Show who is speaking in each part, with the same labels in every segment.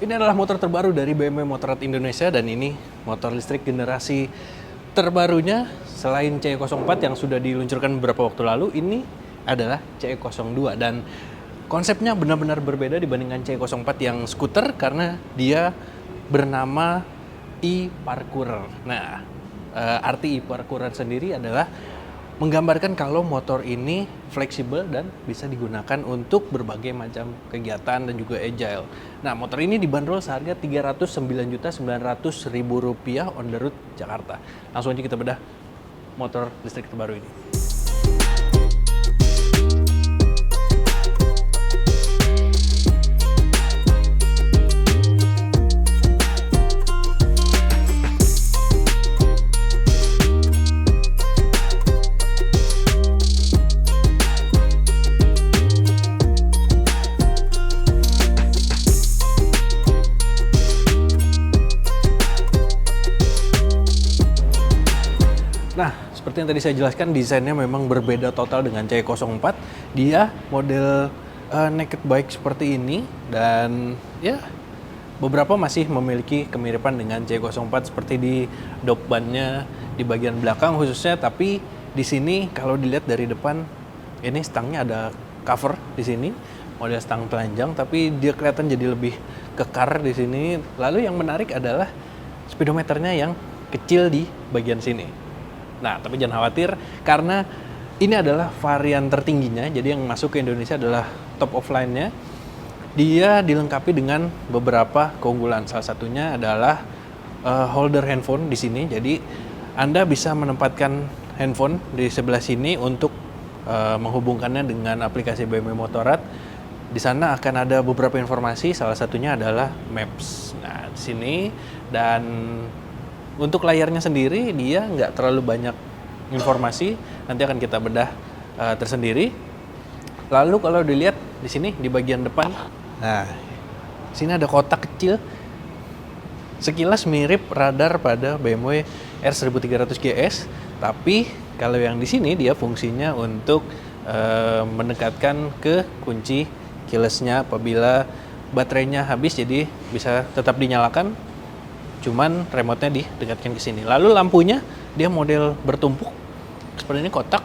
Speaker 1: Ini adalah motor terbaru dari BMW Motorrad Indonesia dan ini motor listrik generasi terbarunya. Selain CE04 yang sudah diluncurkan beberapa waktu lalu, ini adalah CE02 dan konsepnya benar-benar berbeda dibandingkan CE04 yang skuter karena dia bernama e-Parkourer. Nah, arti e-Parkourer sendiri adalah menggambarkan kalau motor ini fleksibel dan bisa digunakan untuk berbagai macam kegiatan dan juga agile. Nah, motor ini dibanderol seharga Rp309.900.000 on the road Jakarta. Langsung aja kita bedah motor listrik terbaru ini. Nah, seperti yang tadi saya jelaskan, desainnya memang berbeda total dengan CE04. Dia model naked bike seperti ini dan ya beberapa masih memiliki kemiripan dengan CE04 seperti di dop bannya di bagian belakang khususnya, tapi di sini kalau dilihat dari depan ini stangnya ada cover di sini, model stang telanjang, tapi dia kelihatan jadi lebih kekar di sini. Lalu yang menarik adalah speedometernya yang kecil di bagian sini. Nah, tapi jangan khawatir karena ini adalah varian tertingginya. Jadi yang masuk ke Indonesia adalah top of line-nya. Dia dilengkapi dengan beberapa keunggulan. Salah satunya adalah holder handphone di sini. Jadi Anda bisa menempatkan handphone di sebelah sini untuk menghubungkannya dengan aplikasi BMW Motorrad. Di sana akan ada beberapa informasi. Salah satunya adalah Maps. Nah, di sini dan untuk layarnya sendiri dia nggak terlalu banyak informasi, nanti akan kita bedah tersendiri. Lalu kalau dilihat di sini di bagian depan, nah sini ada kotak kecil, sekilas mirip radar pada BMW R1300 GS, tapi kalau yang di sini dia fungsinya untuk mendekatkan ke kunci keyless-nya apabila baterainya habis, jadi bisa tetap dinyalakan. Cuman remote-nya didekatkan ke sini. Lalu lampunya dia model bertumpuk seperti ini, kotak.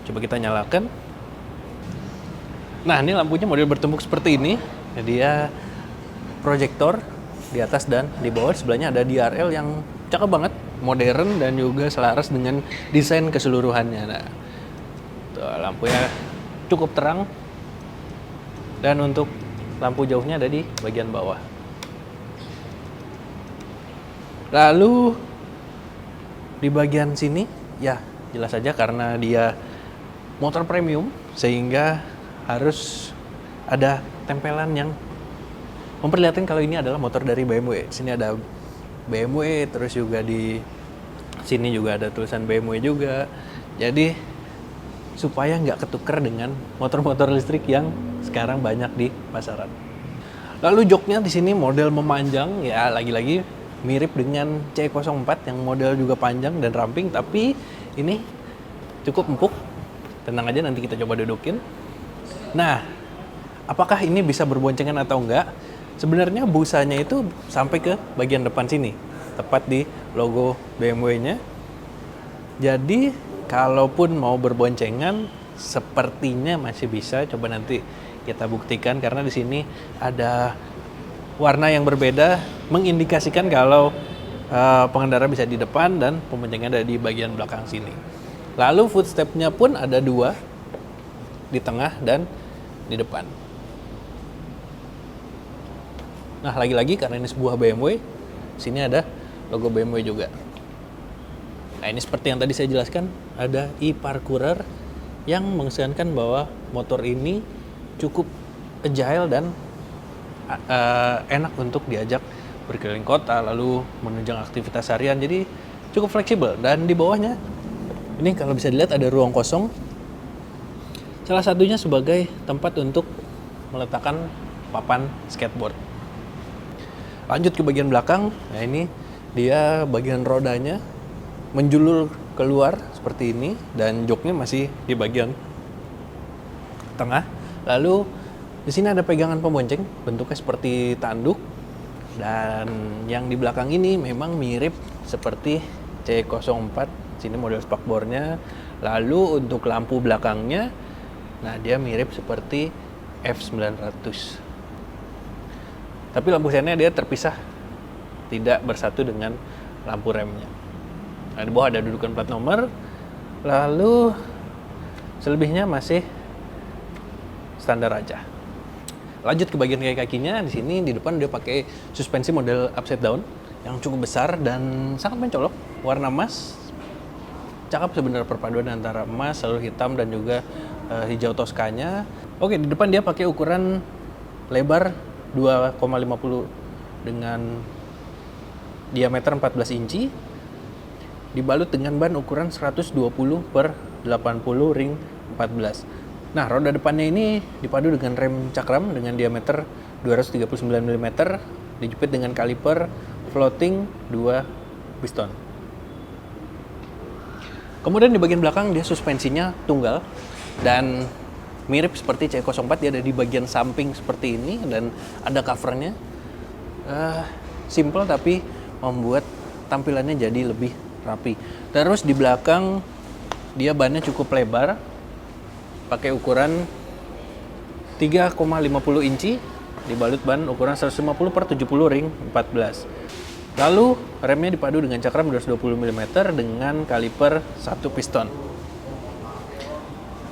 Speaker 1: Coba kita nyalakan. Nah, ini lampunya model bertumpuk seperti ini. Dia proyektor di atas dan di bawah. Sebelahnya ada DRL yang cakep banget, modern dan juga selaras dengan desain keseluruhannya. Nah, tuh, lampunya cukup terang. Dan untuk lampu jauhnya ada di bagian bawah. Lalu di bagian sini ya jelas saja karena dia motor premium sehingga harus ada tempelan yang memperlihatkan kalau ini adalah motor dari BMW. Di sini ada BMW, terus juga di sini juga ada tulisan BMW juga. Jadi supaya nggak ketuker dengan motor-motor listrik yang sekarang banyak di pasaran. Lalu joknya di sini model memanjang, ya lagi-lagi mirip dengan CE04 yang model juga panjang dan ramping, tapi ini cukup empuk. Tenang aja, nanti kita coba dudukin. Nah, apakah ini bisa berboncengan atau enggak? Sebenarnya busanya itu sampai ke bagian depan sini, tepat di logo BMW-nya. Jadi, kalaupun mau berboncengan, sepertinya masih bisa. Coba nanti kita buktikan karena di sini ada warna yang berbeda mengindikasikan kalau pengendara bisa di depan dan pemboncengan ada di bagian belakang sini. Lalu footstep-nya pun ada dua, di tengah dan di depan. Nah, lagi-lagi karena ini sebuah BMW, sini ada logo BMW juga. Nah, ini seperti yang tadi saya jelaskan, ada e-Parkourer yang mengesankan bahwa motor ini cukup agile dan enak untuk diajak berkeliling kota, lalu menunjang aktivitas harian, jadi cukup fleksibel. Dan di bawahnya ini kalau bisa dilihat ada ruang kosong, salah satunya sebagai tempat untuk meletakkan papan skateboard. Lanjut ke bagian belakang, nah ini dia bagian rodanya menjulur keluar seperti ini dan joknya masih di bagian tengah. Lalu di sini ada pegangan pembonceng, bentuknya seperti tanduk. Dan yang di belakang ini memang mirip seperti C04, sini model spakbornya. Lalu untuk lampu belakangnya, nah dia mirip seperti F900. Tapi lampu sennya dia terpisah, tidak bersatu dengan lampu remnya. Nah, di bawah ada dudukan plat nomor. Lalu selebihnya masih standar aja. Lanjut ke bagian kaki-kakinya, di sini di depan dia pakai suspensi model upside down yang cukup besar dan sangat mencolok, warna emas. Cakep sebenarnya perpaduan antara emas, lalu hitam dan juga hijau Toskanya. Oke, di depan dia pakai ukuran lebar 2,50 dengan diameter 14 inci, dibalut dengan ban ukuran 120 per 80 ring 14. Nah, roda depannya ini dipadu dengan rem cakram dengan diameter 239 mm, dijepit dengan kaliper floating 2 piston. Kemudian di bagian belakang dia suspensinya tunggal dan mirip seperti C04, dia ada di bagian samping seperti ini dan ada covernya. Simple tapi membuat tampilannya jadi lebih rapi. Terus di belakang dia bannya cukup lebar, pakai ukuran 3,50 inci, dibalut ban ukuran 150 per 70 ring 14. Lalu remnya dipadu dengan cakram 220 mm dengan kaliper 1 piston.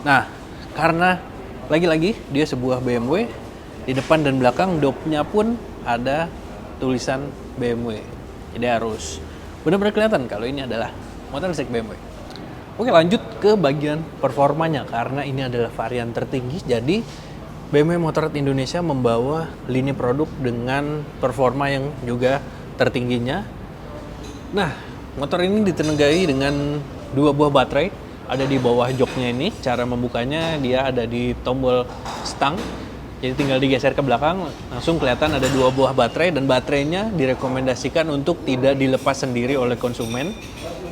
Speaker 1: Nah, karena lagi-lagi dia sebuah BMW, di depan dan belakang dopnya pun ada tulisan BMW. Jadi harus benar-benar kelihatan kalau ini adalah motor listrik BMW. Oke, lanjut ke bagian performanya, karena ini adalah varian tertinggi. Jadi BMW Motorrad Indonesia membawa lini produk dengan performa yang juga tertingginya. Nah, motor ini ditenagai dengan 2 buah baterai, ada di bawah joknya ini. Cara membukanya dia ada di tombol stang, jadi tinggal digeser ke belakang, langsung kelihatan ada 2 buah baterai, dan baterainya direkomendasikan untuk tidak dilepas sendiri oleh konsumen.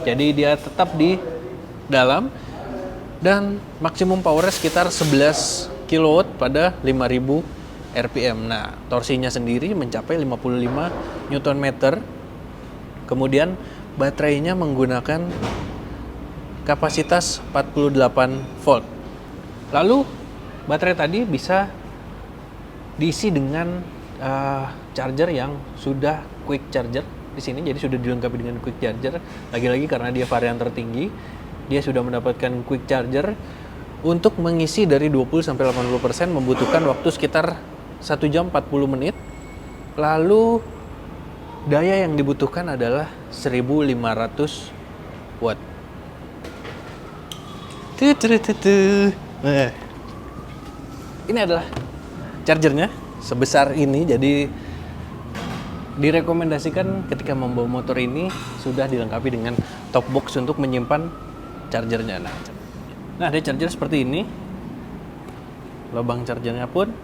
Speaker 1: Jadi dia tetap di dalam, dan maksimum powernya sekitar 11 kW pada 5000 RPM. Nah, torsinya sendiri mencapai 55 Nm. Kemudian baterainya menggunakan kapasitas 48 volt. Lalu baterai tadi bisa diisi dengan charger yang sudah quick charger di sini, jadi sudah dilengkapi dengan quick charger. Lagi-lagi karena dia varian tertinggi, dia sudah mendapatkan quick charger. Untuk mengisi dari 20 sampai 80% membutuhkan waktu sekitar 1 jam 40 menit. Lalu daya yang dibutuhkan adalah 1500 watt. Ini adalah chargernya sebesar ini, jadi direkomendasikan ketika membawa motor ini sudah dilengkapi dengan top box untuk menyimpan chargernya. Nah, ada charger seperti ini. Lubang chargernya pun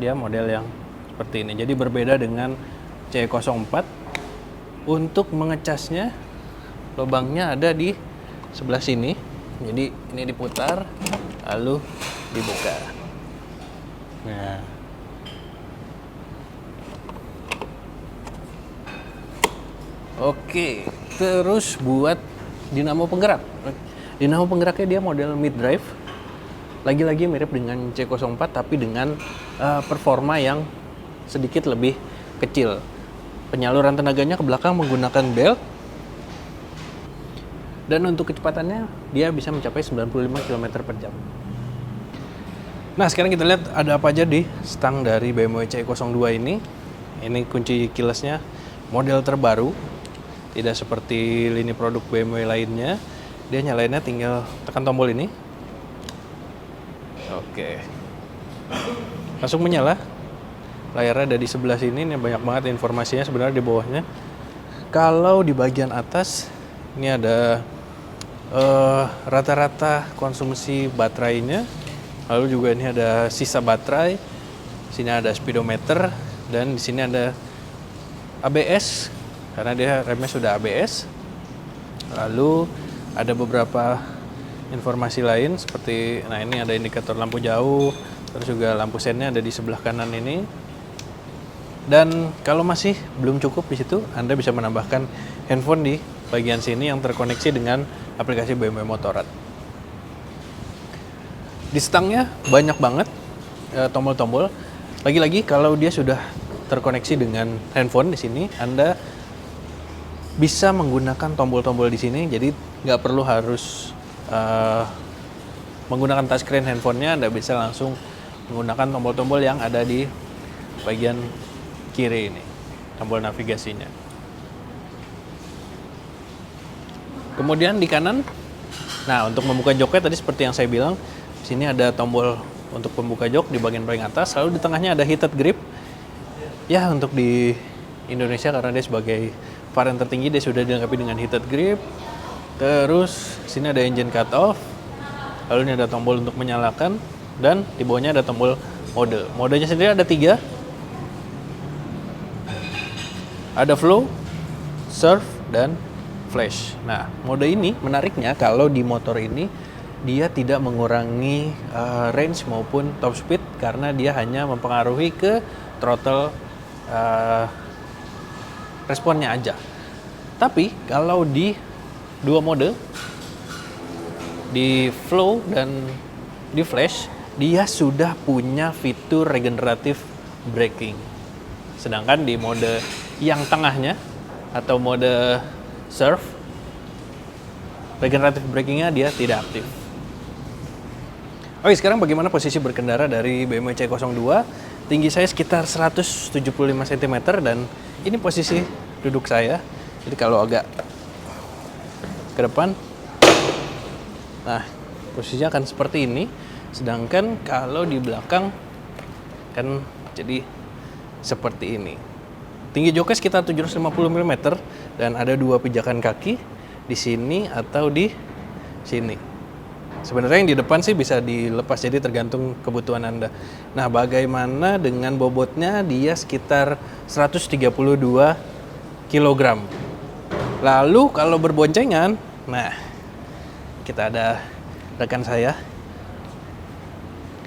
Speaker 1: dia model yang seperti ini. Jadi berbeda dengan C04. Untuk mengecasnya, lubangnya ada di sebelah sini. Jadi ini diputar, lalu dibuka. Nah, oke, terus buat dinamo penggerak. Dinamo penggeraknya dia model mid drive. Lagi-lagi mirip dengan C04 tapi dengan performa yang sedikit lebih kecil. Penyaluran tenaganya ke belakang menggunakan belt. Dan untuk kecepatannya dia bisa mencapai 95 km per jam. Nah, sekarang kita lihat ada apa aja di stang dari BMW C02 ini. Ini kunci keyless-nya model terbaru. Tidak seperti lini produk BMW lainnya. Dia nyalainnya tinggal tekan tombol ini. Oke. Langsung menyala. Layarnya ada di sebelah sini. Ini banyak banget informasinya sebenarnya di bawahnya. Kalau di bagian atas ini ada rata-rata konsumsi baterainya. Lalu juga ini ada sisa baterai. Sini ada speedometer dan di sini ada ABS karena dia remnya sudah ABS. Lalu ada beberapa informasi lain seperti, nah ini ada indikator lampu jauh, terus juga lampu sennya ada di sebelah kanan ini. Dan kalau masih belum cukup di situ, Anda bisa menambahkan handphone di bagian sini yang terkoneksi dengan aplikasi BMW Motorrad. Di stangnya banyak banget tombol-tombol. Lagi-lagi kalau dia sudah terkoneksi dengan handphone di sini, Anda bisa menggunakan tombol-tombol di sini. Jadi nggak perlu harus menggunakan touchscreen handphonenya, Anda bisa langsung menggunakan tombol-tombol yang ada di bagian kiri ini, tombol navigasinya. Kemudian di kanan, nah untuk membuka joknya tadi seperti yang saya bilang, di sini ada tombol untuk pembuka jok di bagian paling atas, lalu di tengahnya ada heated grip. Ya untuk di Indonesia karena dia sebagai varian tertinggi dia sudah dilengkapi dengan heated grip. Terus sini ada engine cut off, lalu ini ada tombol untuk menyalakan, dan di bawahnya ada tombol mode. Modenya sendiri ada 3. Ada flow, surf, dan flash. Nah, mode ini menariknya kalau di motor ini dia tidak mengurangi range maupun top speed karena dia hanya mempengaruhi ke throttle responnya aja. Tapi kalau di dua mode, di flow dan di flash, dia sudah punya fitur regenerative braking. Sedangkan di mode yang tengahnya atau mode surf, regenerative brakingnya dia tidak aktif. Oke, sekarang bagaimana posisi berkendara dari BMW C02? Tinggi saya sekitar 175 cm dan ini posisi duduk saya. Jadi kalau agak ke depan, nah posisinya akan seperti ini. Sedangkan kalau di belakang kan jadi seperti ini. Tinggi joknya sekitar 750 mm dan ada 2 pijakan kaki di sini atau di sini. Sebenarnya yang di depan sih bisa dilepas, jadi tergantung kebutuhan Anda. Nah, bagaimana dengan bobotnya? Dia sekitar 132 kg. Lalu kalau berboncengan, nah kita ada rekan saya,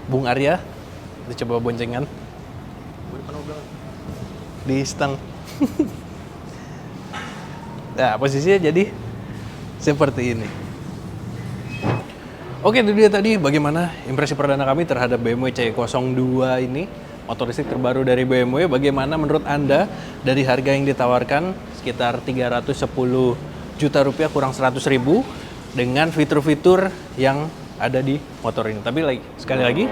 Speaker 1: Bung Arya, kita coba boncengan. Di stang. Nah, posisinya jadi seperti ini. Oke, itu dia tadi bagaimana impresi perdana kami terhadap BMW C02 ini, motor listrik terbaru dari BMW. Bagaimana menurut Anda dari harga yang ditawarkan sekitar 310 juta rupiah kurang 100 ribu dengan fitur-fitur yang ada di motor ini. Tapi sekali lagi,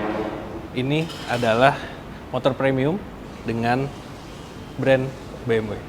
Speaker 1: ini adalah motor premium dengan brand BMW.